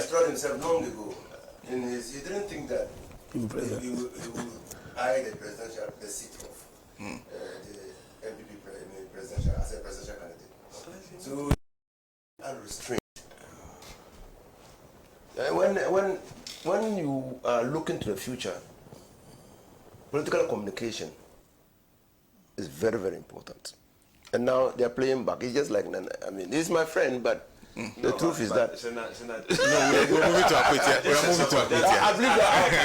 destroyed himself long ago. He didn't think that he would eye the seat of the MPP presidential as a presidential candidate. So unrestrained. When you are looking to the future, political communication is very, very important. And now they are playing back. It's just like, I mean, he's my friend, but the truth is that... we're moving to Akwetia. We're moving to Akwetia.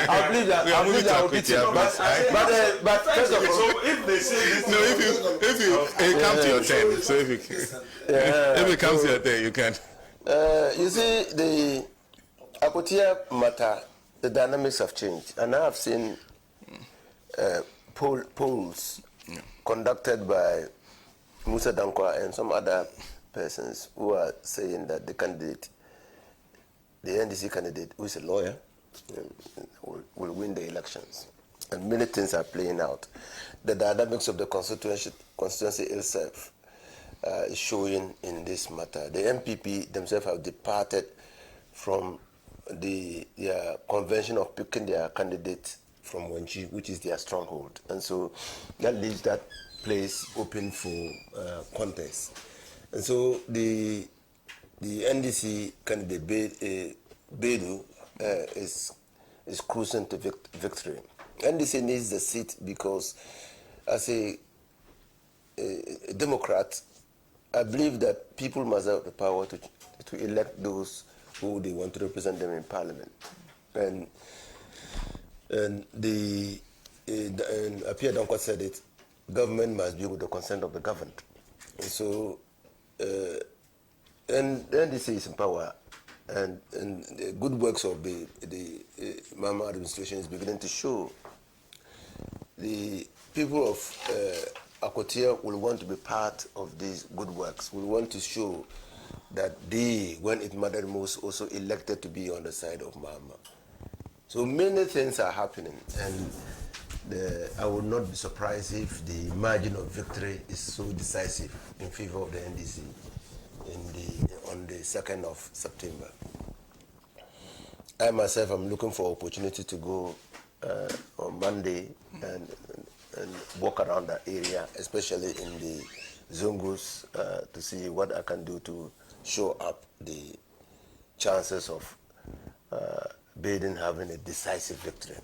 I believe that. We are moving to Akwetia. But first of all... So if they say this... No, if you come to your turn. So if you come to your turn, you can. You see, the Akwetia matter, the dynamics have changed. And I have seen polls conducted by Musa Dankwa and some other persons who are saying that the NDC candidate, who is a lawyer, will win the elections. And many things are playing out. The dynamics of the constituency itself is showing in this matter. The MPP themselves have departed from their convention of picking their candidate from Wenchi, which is their stronghold. And so that leaves that place open for contest. And so the NDC candidate Bedu is cruising to victory. NDC needs the seat because, as a Democrat, I believe that people must have the power to elect those who they want to represent them in Parliament. And Apia Dankwa said it, government must be with the consent of the governed. And so, and the NDC is in power, and the good works of the Mama administration is beginning to show. The people of Akwetia will want to be part of these good works, will want to show that they, when it mattered most, also elected to be on the side of Mama. So many things are happening, and I would not be surprised if the margin of victory is so decisive in favor of the NDC on the 2nd of September. I myself am looking for opportunity to go on Monday and walk around that area, especially in the Zungus, to see what I can do to show up the chances of Biden having a decisive victory.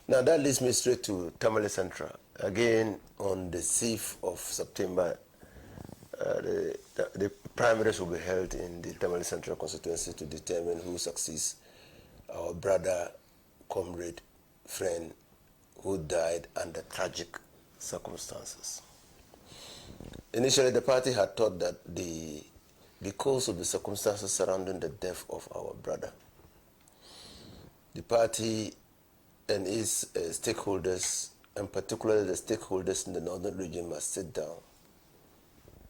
Now that leads me straight to Tamale Central. Again, on the 6th of September, the primaries will be held in the Tamale Central constituency to determine who succeeds our brother, comrade, friend, who died under tragic circumstances. Initially, the party had thought that because of the circumstances surrounding the death of our brother, the party and its stakeholders, and particularly the stakeholders in the northern region, must sit down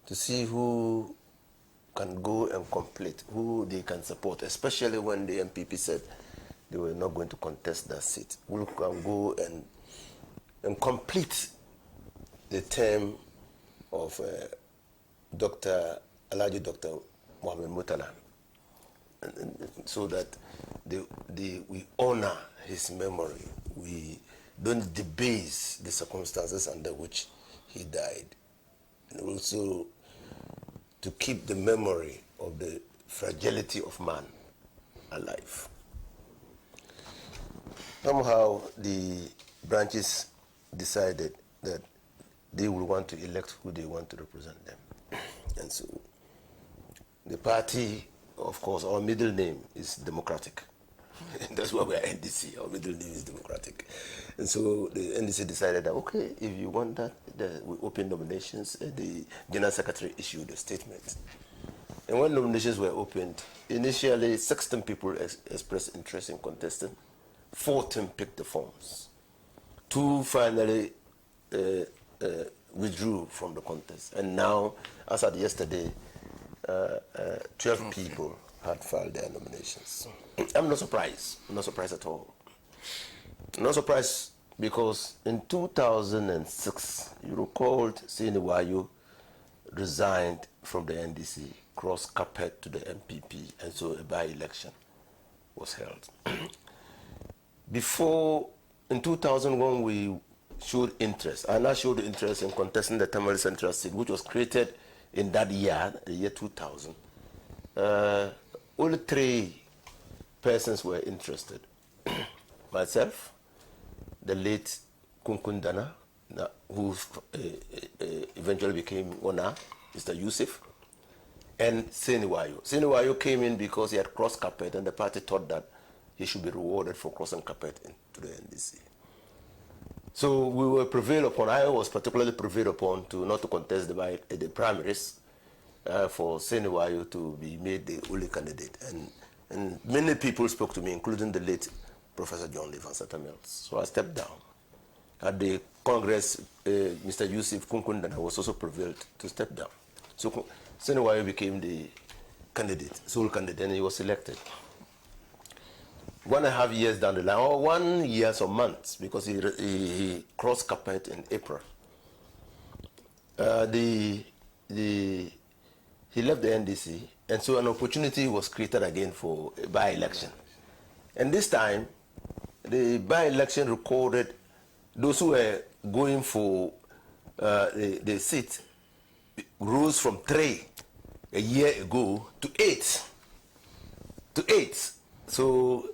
to see who can go and complete, who they can support, especially when the MPP said they were not going to contest that seat. Who can go and complete the term of Alhaji Dr. Mohammed Mutala, so that we honor his memory. We don't debase the circumstances under which he died. And also to keep the memory of the fragility of man alive. Somehow the branches decided that they will want to elect who they want to represent them. And so the party, of course, our middle name is Democratic. That's why we are NDC. Our middle name is Democratic. And so the NDC decided that, okay, if you want that, we open nominations. The General Secretary issued a statement. And when nominations were opened, initially 16 people expressed interest in contesting. 14 picked the forms. 2 finally withdrew from the contest. And now, as at yesterday, 12 people had filed their nominations. I'm not surprised. I'm not surprised at all. I'm not surprised because in 2006, you recalled Sini Wayo resigned from the NDC cross carpet to the MPP, and so a by-election was held. Before, in 2001, we showed interest. I showed interest in contesting the Tamale Central seat, which was created in that year, the year 2000. Only 3 persons were interested. Myself, the late Kunkundana, who eventually became Ona, Mr. Yusuf, and Seniwayo. Seniwayo came in because he had crossed carpet, and the party thought that he should be rewarded for crossing carpet into the NDC. So we were prevailed upon. I was particularly prevailed upon to not to contest the primaries for Seniwayo to be made the only candidate. And many people spoke to me, including the late Professor John Lee Van Sattermels. So I stepped down. At the Congress, Mr. Yusuf Kunkundana was also prevailed to step down. So Seniwayo became the candidate, sole candidate, and he was elected. 1.5 years down the line, or 1 year, some months, because he crossed carpet in April. He left the NDC, and so an opportunity was created again for a by-election. And this time, the by-election recorded those who were going for the seat rose from 3 a year ago to 8. So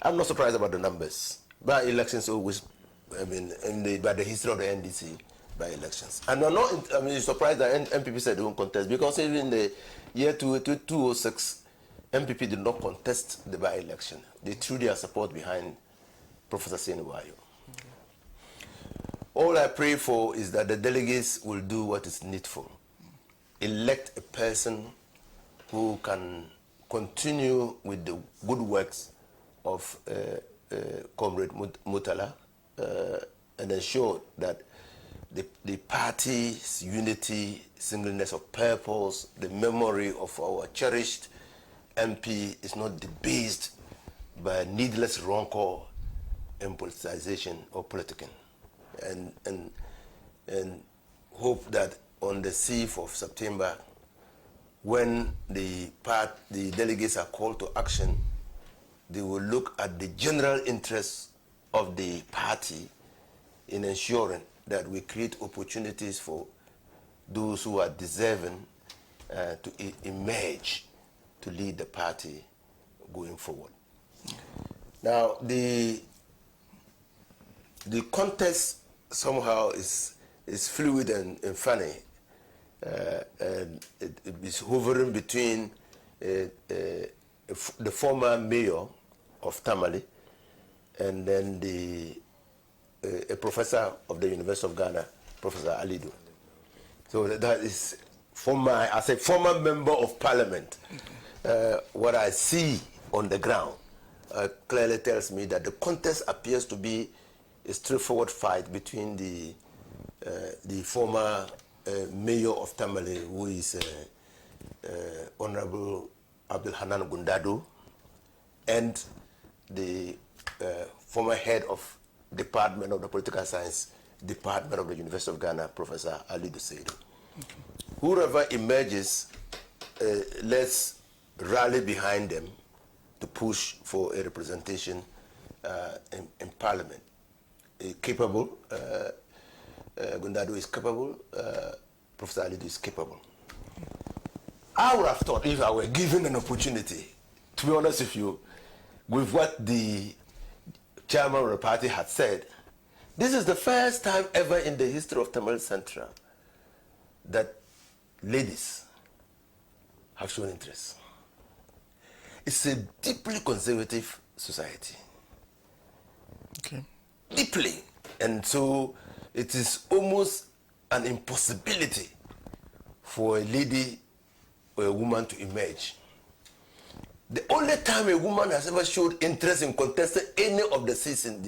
I'm not surprised about the numbers. By-elections always, by the history of the NDC, by-elections. And I'm not surprised that MPP said they won't contest, because even in the year 2006, MPP did not contest the by-election. They threw their support behind Professor Seniwayo. All I pray for is that the delegates will do what is needful. Elect a person who can continue with the good works of Comrade Mutala and ensure that the party's unity, singleness of purpose, the memory of our cherished MP is not debased by needless rancor and politicization or politicking. And hope that on the 6th of September, when the delegates are called to action, they will look at the general interests of the party in ensuring that we create opportunities for those who are deserving to emerge to lead the party going forward. Now, the contest somehow is fluid and funny. And it is hovering between the former mayor of Tamale and then a professor of the University of Ghana, Professor Alidu. So that is as a former member of parliament, what I see on the ground clearly tells me that the contest appears to be a straightforward fight between the former mayor of Tamale, who is Honorable Abdul Hanan Gundado, and the former head of Department of the Political Science Department of the University of Ghana, Professor Ali Duseido. Okay. Whoever emerges, let's rally behind them to push for a representation in Parliament. Capable, Gundado is capable, Professor Alidu is capable. I would have thought, if I were given an opportunity, to be honest with you, with what the chairman of the party had said, this is the first time ever in the history of Tamale Central that ladies have shown interest. It's a deeply conservative society. Okay. Deeply. And so it is almost an impossibility for a lady or a woman to emerge. The only time a woman has ever showed interest in contesting any of the seats in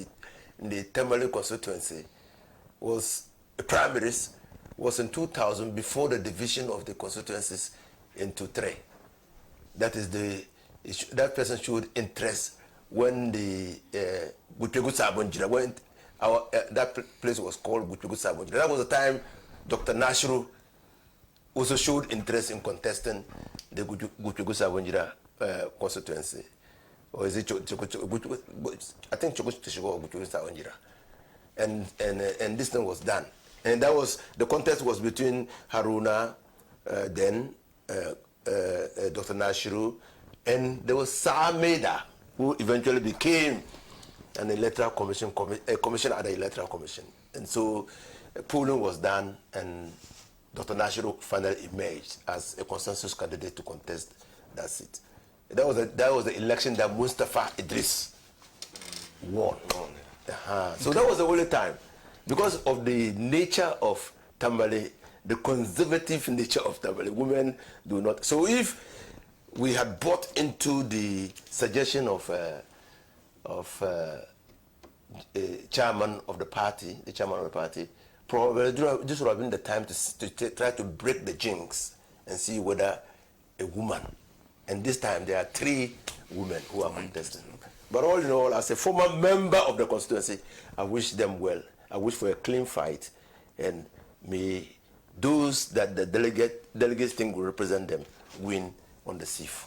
the Tamale constituency was the primaries, was in 2000, before the division of the constituencies into 3. That is that person showed interest when the Gutpegu Sabonjira, when that place was called Gutpegu Sabonjira. That was the time Dr. Nashru also showed interest in contesting the Guchugusa constituency. Or is it I think Chugusa or Guchugusa. And this thing was done. And that was, the contest was between Haruna, then Dr. Nashiru, and there was Saameda, who eventually became an electoral commission, commission at the electoral commission. And so polling was done, and Dr. Nashiru finally emerged as a consensus candidate to contest that seat. That was the election that Mustafa Idris won. So that was the only time, because of the nature of Tamale, the conservative nature of Tamale. Women do not. So if we had bought into the suggestion of chairman of the party, probably this would have been the time to try to break the jinx and see whether a woman. And this time there are 3 women who are contesting. But all in all, as a former member of the constituency, I wish them well. I wish for a clean fight, and may those that the delegates think will represent them win on the SIF.